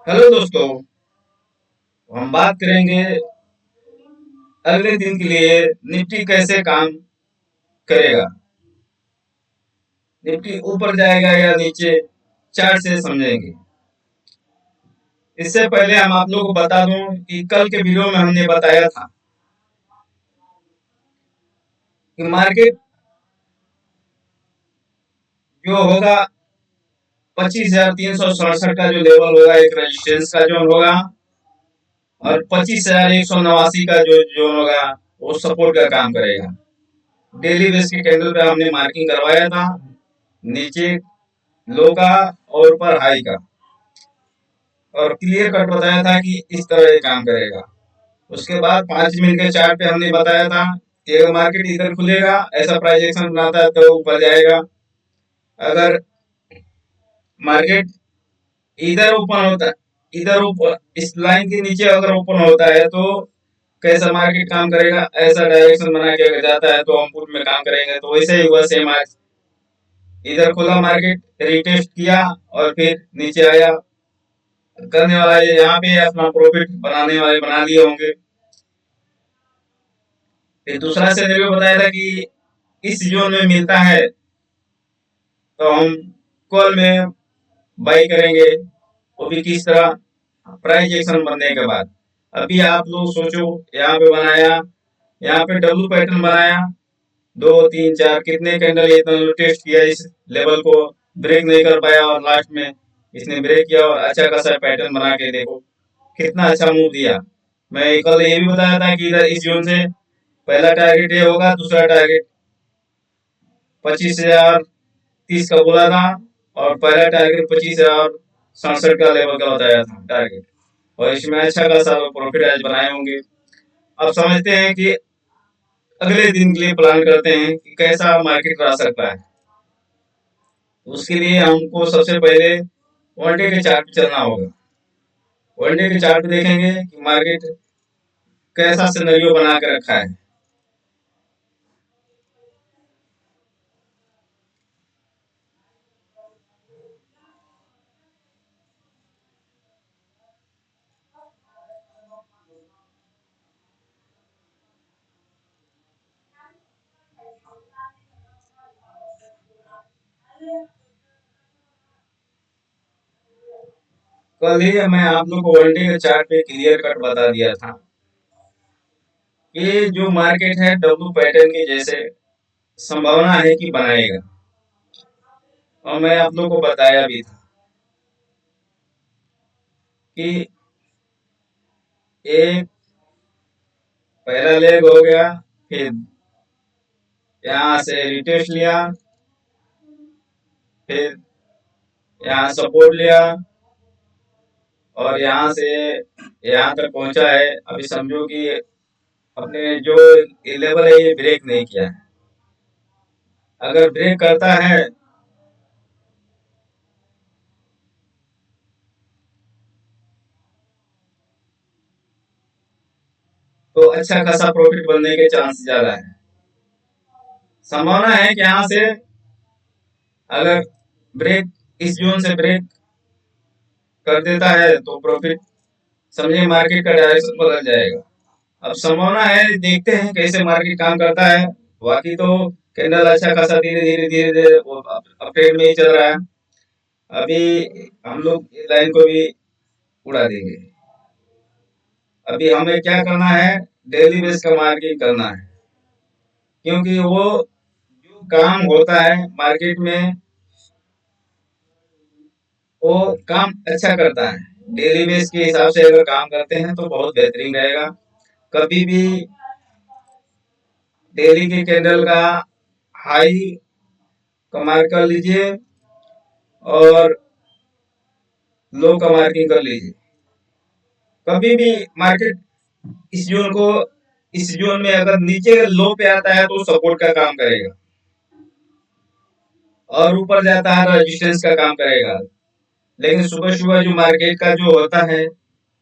Hello दोस्तों। हम बात करेंगे अगले दिन के लिए निफ्टी कैसे काम करेगा। निफ्टी ऊपर जाएगा या नीचे, चार्ट से समझेंगे। इससे पहले हम आप लोगों को बता दूं कि कल के वीडियो में हमने बताया था कि मार्केट जो होगा 25,367 का जो लेवल होगा एक रेजिस्टेंस का जोन होगा, और 25,189 का जो जोन होगा वो सपोर्ट का काम करेगा। डेली बेस के कैंडल पे हमने मार्किंग करवाया था, नीचे लो का और ऊपर हाई का, और क्लियर कट बताया था कि इस तरह ये काम करेगा। उसके बाद 5 मिनट के चार्ट पे हमने बताया था कि अगर मार्केट इधर खुलेगा, ऐसा प्राइस एक्शन बनाता है तो ऊपर जाएगा। अगर मार्केट इधर ओपन होता है, इधर ऊपर इस लाइन के नीचे अगर ओपन होता है तो कैसा मार्केट काम करेगा, ऐसा डायरेक्शन बना के अगर जाता है तो हम पुट में काम करेंगे। तो वैसे ही हुआ, सेम आज इधर खुला मार्केट, रिटेस्ट किया और फिर नीचे आया। करने वाला ये यहाँ पे अपना प्रॉफिट बनाने वाले बना लिए होंगे। फिर दूसरा सिनेरियो बताया था कि इस जोन में मिलता है तो हम कॉल में बाई करेंगे, वो भी किस तरह, प्राइस एक्शन बनने के बाद। अभी आप लोग सोचो, यहाँ पे बनाया, यहाँ पे डब्लू पैटर्न बनाया, 2 3 4 कितने कैंडल इतना टेस्ट किया, इस लेवल को ब्रेक नहीं कर पाया, और लास्ट में इसने ब्रेक किया और अच्छा खासा पैटर्न बना के देखो कितना अच्छा मूव दिया। मैं कल ये भी बताया था कि इधर इस जोन से पहला टारगेट ये होगा, दूसरा टारगेट 25,030 का बोला था, और पहला टारगेट 25,067 का लेवल का बताया था टारगेट, और इसमें अच्छा खासा प्रॉफिट आज बनाए होंगे। अब समझते हैं कि अगले दिन के लिए प्लान करते हैं कि कैसा मार्केट रह सकता है। उसके लिए हमको सबसे पहले वनडे के चार्ट पे चलना होगा। वनडे के चार्ट पे देखेंगे कि मार्केट कैसा सिनेरियो बना के रखा है। कल ही मैं आप लोग को वनडे के चार्ट पे क्लियर कट बता दिया था कि जो मार्केट है डब्ल्यू पैटर्न के जैसे संभावना है कि बनाएगा, और मैं आप लोग को बताया भी था कि एक पहला लेग हो गया, फिर यहाँ से रिटेस्ट लिया, फिर यहाँ सपोर्ट लिया, और यहाँ से यहाँ तक पहुंचा है। अभी समझो कि अपने जो लेवल है ये ब्रेक नहीं किया है। अगर ब्रेक करता है तो अच्छा खासा प्रॉफिट बनने के चांस ज्यादा है। संभावना है कि यहाँ से अगर ब्रेक, इस जोन से ब्रेक कर देता है तो प्रॉफिट, समझिए मार्केट का डायरेक्शन बदल जाएगा। अब संभावना है, देखते हैं कैसे मार्केट काम करता है। बाकी तो कैंडल अच्छा खासा धीरे धीरे धीरे धीरे अपट्रेंड में ही चल रहा है। अभी हम लोग इस लाइन को भी उड़ा देंगे। अभी हमें क्या करना है, डेली बेस का मार्किंग करना है, क्योंकि वो जो काम होता है मार्केट में वो काम अच्छा करता है। डेली बेस के हिसाब से अगर काम करते हैं तो बहुत बेहतरीन रहेगा। कभी भी डेली के कैंडल का हाई का मार्क कर लीजिए और लो का मार्किंग कर लीजिए। कभी भी मार्केट इस जोन को, इस जोन में अगर नीचे लो पे आता है तो सपोर्ट का काम करेगा, और ऊपर जाता है रेजिस्टेंस का काम करेगा। लेकिन सुबह सुबह जो मार्केट का जो होता है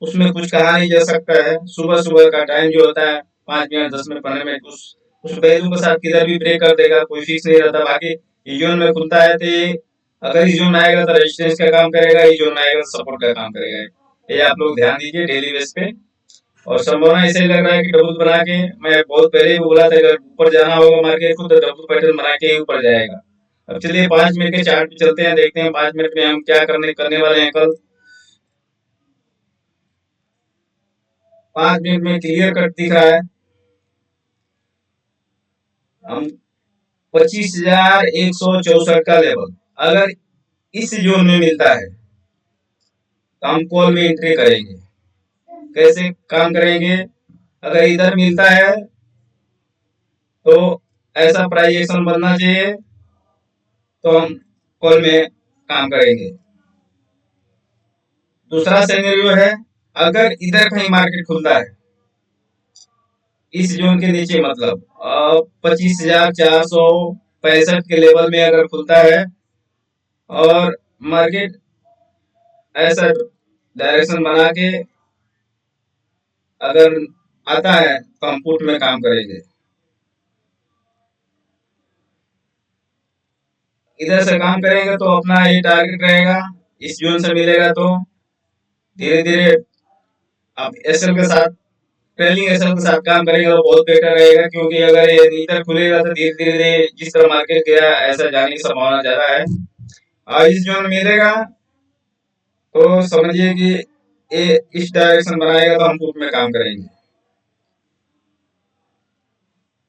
उसमें कुछ कहा नहीं जा सकता है। सुबह सुबह का टाइम जो होता है 5 मिनट 10 मिनट 15 मिनट, उस वैल्यू के साथ किधर भी ब्रेक कर देगा, कोई फिक्स नहीं रहता। बाकी इस जोन में खुलता है तो ये, अगर इस जोन में आएगा तो रेजिस्टेंस का काम करेगा, इस जोन में आएगा तो सपोर्ट का काम करेगा। ये आप लोग ध्यान दीजिए डेली बेस पे। और संभावना ऐसे लग रहा है कि डबल बना के, मैं बहुत पहले भी बोला था, अगर ऊपर जाना होगा मार्केट को तो डबल पैटर्न बना के ही ऊपर जाएगा। अब चलिए 5 मिनट के चार्ट पे चलते हैं, देखते हैं 5 मिनट में हम क्या करने वाले हैं कल। 5 मिनट में क्लियर कट दिख रहा है। हम 25,164 का लेवल अगर इस जोन में मिलता है तो हम कॉल में एंट्री करेंगे। कैसे काम करेंगे? अगर इधर मिलता है तो ऐसा प्राइस एक्शन बनना चाहिए, तो हम कॉल में काम करेंगे। दूसरा सिनेरियो है, अगर इधर कहीं मार्केट खुलता है इस जोन के नीचे, मतलब 25,465 के लेवल में अगर खुलता है और मार्केट ऐसा डायरेक्शन बना के अगर आता है तो हम पुट में काम करेंगे। इधर से काम करेंगे तो अपना ये टारगेट रहेगा, इस जोन से मिलेगा तो धीरे धीरे आप एसएल के साथ, ट्रेलिंग एसएल के साथ काम करेंगे तो बहुत बेटर रहेगा, क्योंकि अगर ये इधर खुलेगा तो धीरे धीरे जिस तरह मार्केट गया ऐसा जाने की संभावना ज्यादा है। और इस जोन मिलेगा तो समझिए कि ये इस डायरेक्शन बनाएगा तो हम पुट में काम करेंगे।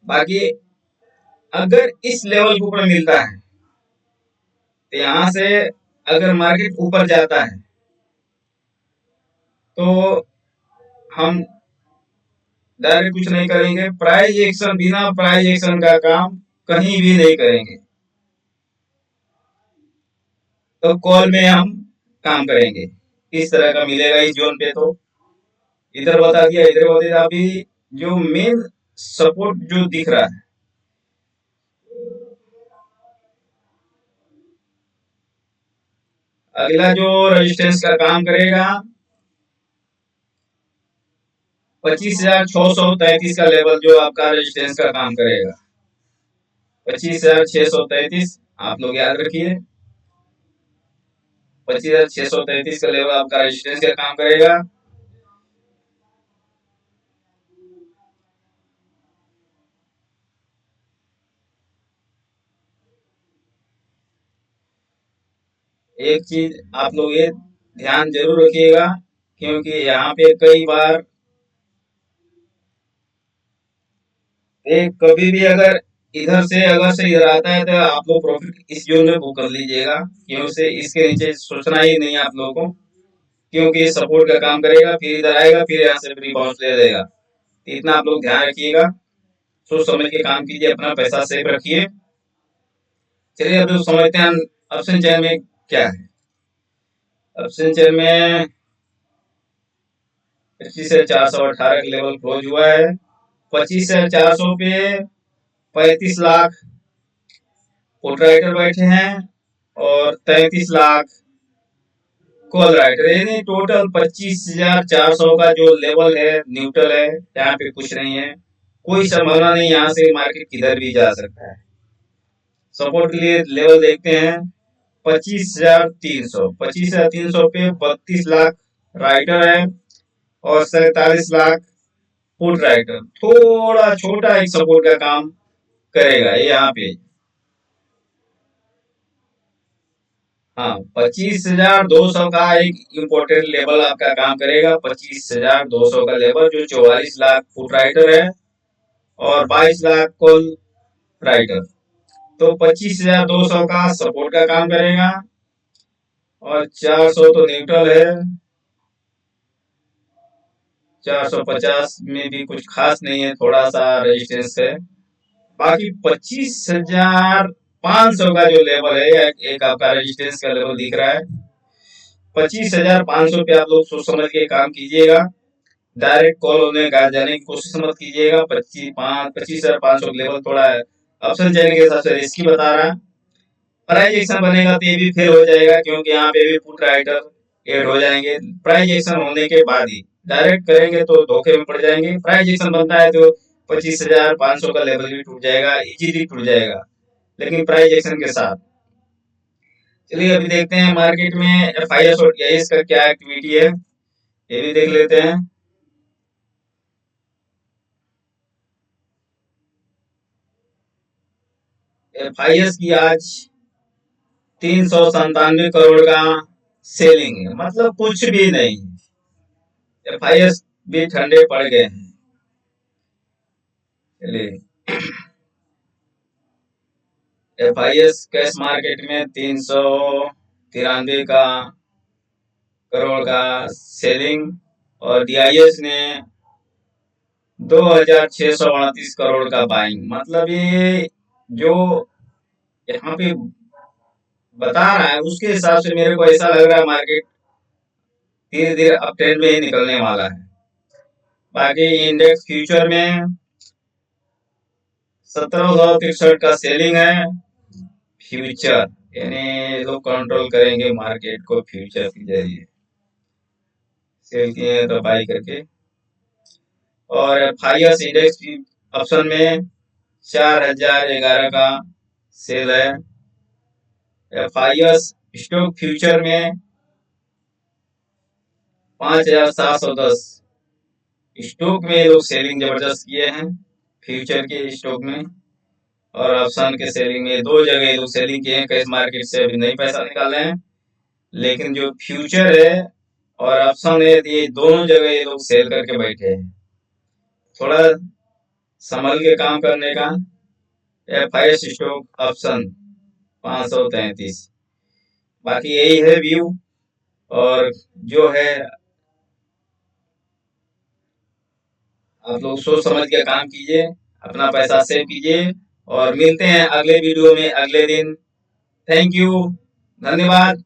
बाकी अगर इस लेवल के ऊपर मिलता है तो यहाँ से अगर मार्केट ऊपर जाता है तो हम डायरेक्ट कुछ नहीं करेंगे, प्राइस एक्शन, बिना प्राइस एक्शन का काम कहीं भी नहीं करेंगे, तो कॉल में हम काम करेंगे। इस तरह का मिलेगा इस जोन पे, तो इधर बता दिया, इधर बता दिया। अभी जो मेन सपोर्ट जो दिख रहा है, अगला जो रेजिस्टेंस का काम करेगा 25,633 का लेवल, जो आपका रेजिस्टेंस का काम करेगा 25,633, आप लोग याद रखिए 25,633 का लेवल आपका रेजिस्टेंस का काम करेगा। एक चीज आप लोग ये ध्यान जरूर रखिएगा, क्योंकि यहाँ पे कई बार एक कभी भी अगर इधर से इधर आता है तो आप लोग प्रॉफिट इस जोन में बुक कर लीजिएगा, क्यों से इसके नीचे सोचना ही नहीं है आप लोगों को, क्योंकि ये सपोर्ट का काम करेगा, फिर इधर आएगा, फिर यहाँ से फ्री बाउंस ले लेगा। तो इतना आप लोग ध्यान रखिएगा, सोच समझ के काम कीजिए, अपना पैसा सेफ रखिए। चलिए अब जो समझते हैं ऑप्शन चेन में क्या है। ऑप्शन चेन में 25,418 का लेवल क्लोज हुआ है। 25,400 पे 35 लाख पुट राइटर बैठे हैं और 33 लाख कॉल राइटर, यानी टोटल 25,400 का जो लेवल है न्यूट्रल है, यहाँ पे कुछ नहीं है, कोई संभावना नहीं, यहाँ से मार्केट किधर भी जा सकता है। सपोर्ट के लिए लेवल देखते हैं 25,300, 25,300 पे 32 लाख राइटर है और 47 लाख पुट राइटर, थोड़ा छोटा एक सपोर्ट का काम करेगा ये यहाँ पे। हाँ, 25,200 का एक इम्पोर्टेंट लेवल आपका काम करेगा, 25,200 का लेवल, जो 44 लाख फुट राइटर है और 22 लाख कॉल राइटर, तो 25,200 का सपोर्ट का काम करेगा और 400 तो न्यूट्रल है, 450 में भी कुछ खास नहीं है, थोड़ा सा रेजिस्टेंस है। बाकी 25,500 का जो लेवल है, एक आपका रेजिस्टेंस का लेवल दिख रहा है। 25,500 पे आप लोग सोच समझ के काम कीजिएगा, डायरेक्ट कॉल होने का जाने की कोशिश मत कीजिएगा। 25,500 लेवल थोड़ा ऑप्शन चेन के हिसाब से रिस्की बता रहा है। प्राइस एक्शन बनेगा तो ये भी फेल हो जाएगा, क्योंकि यहाँ पे भी पुट राइटर एड हो जाएंगे। प्राइस एक्शन होने के बाद ही डायरेक्ट करेंगे तो धोखे में पड़ जाएंगे। प्राइस एक्शन बनता है तो 25,500 का लेवल भी टूट जाएगा, इजीली टूट जाएगा, लेकिन प्राइस एक्शन के साथ। चलिए अभी देखते हैं मार्केट में एफआईएस और टीआईएस का क्या एक्टिविटी है। ये भी देख लेते हैं। FIS की आज 397 करोड़ का सेलिंग है, मतलब कुछ भी नहीं। FIS भी ठंडे पड़ गए हैं। चलिए, FIS कैश मार्केट में 393 करोड़ का सेलिंग और DIS ने 2638 करोड़ का बाइंग। मतलब ये जो यहाँ पे बता रहा है उसके हिसाब से मेरे को ऐसा लग रहा है मार्केट धीरे धीरे अप ट्रेंड में ही निकलने वाला है। बाकी इंडेक्स फ्यूचर में 1763 का सेलिंग है। फ्यूचर यानी लोग कंट्रोल करेंगे मार्केट को फ्यूचर के जरिए, सेल किए तो बाई करके। और FIS इंडेक्स ऑप्शन में 4011 का सेल है। FIS स्टॉक फ्यूचर में 5710 स्टॉक में लोग सेलिंग जबरदस्त किए हैं, फ्यूचर के स्टॉक में। और ऑप्शन के सेलिंग में 2 जगह लोग सेलिंग किए हैं। कैश मार्केट से अभी नहीं पैसा निकाल रहे हैं, लेकिन जो फ्यूचर है और ऑप्शन है ये दोनों जगह ये लोग सेल करके बैठे हैं। थोड़ा संभल के काम करने का। FIS stock option 533। बाकी यही है व्यू, और जो है आप लोग सोच समझ के काम कीजिए, अपना पैसा सेव कीजिए, और मिलते हैं अगले वीडियो में अगले दिन। थैंक यू, धन्यवाद।